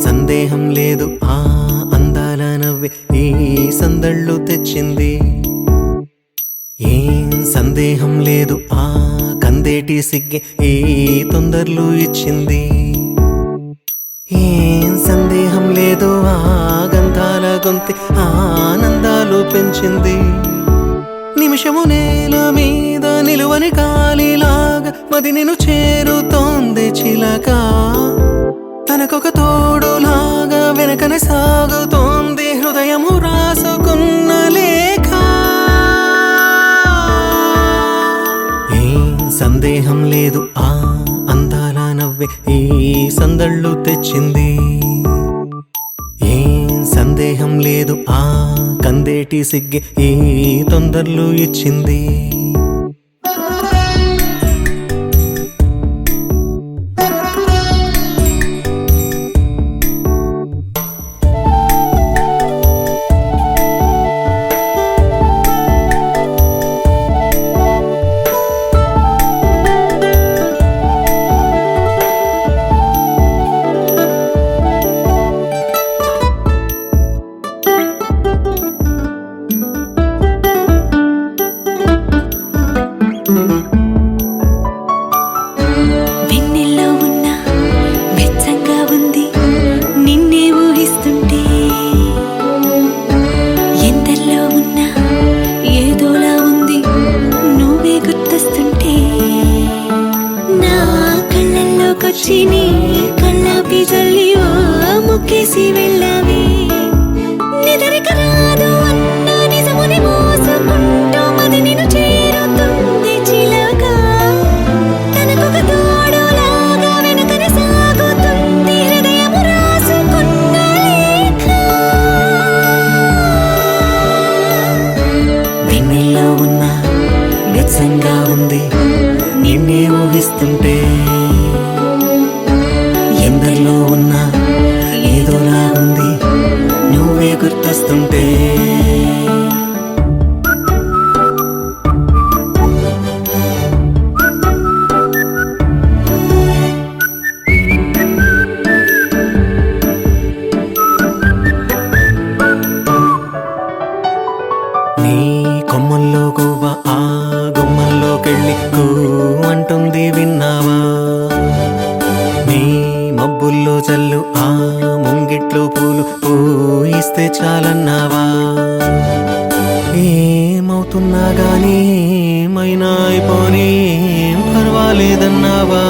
సందేహం లేదు ఆ అందాల నవ్వే ఈ సందళ్ళు తెచ్చింది. ఏం సందేహం లేదు ఆ కందేటి సిగ్గే ఈ తొందరలు ఇచ్చింది. ఏం సందేహం లేదు ఆ గంధాల గొంతె ఆనందాలు పెంచింది. నిమిషము నేల మీద నిలువని కాలిలాగా మది నిన్ను చేరుతోంది చిలక. తనకొక తోడులాగా వెనకనే సాగుతోంది హృదయము రాసుకున్న లేఖ. ఏం సందేహం లేదు ఆ అందాల నవ్వే ఈ సందళ్ళు తెచ్చింది. ఏం సందేహం లేదు ఆ కందేటి సిగ్గే ఈ తొందరలు ఇచ్చింది. వెన్నెల్లో ఉన్న వెచ్చంగా ఉంది నిన్నే ఊహిస్తుంటే. ఎందరిలో ఉన్న ఏదోలా ఉంది నువ్వే గుర్తొస్తుంటే. నా కళ్ళల్లోకొచ్చి నీ కళ్ళాపి జల్లి ఓ ముక్కేసి వెళ్ళావి. నిదరిక రాదు అన్న నిజముని మోసుకుంటూ మది నిన్ను చేరుతుంది చిలక. తనకొక తోడులాగా వెనకనే సాగుతుంది హృదయము రాసుకున్న లేఖ. వెన్నెల్లో ఉన్న వెచ్చంగా ఉంది నిన్నే ఊహిస్తుంటే. ఎందరిలో ఉన్న ఏదోలా ఉంది నువ్వే గుర్తొస్తుంటే. నీ కొమ్మల్లో గువ్వ ఆ గుమ్మల్లోకెళ్ళి కూ అంటుంది విన్నావా. నీ మబ్బుల్లో చల్లు ఆ ముంగిట్లో పూలు పూయిస్తే చాలన్నావా. ఏమవుతున్నా గానీ ఏమైనా అయిపోనీ పర్వాలేదన్నావా.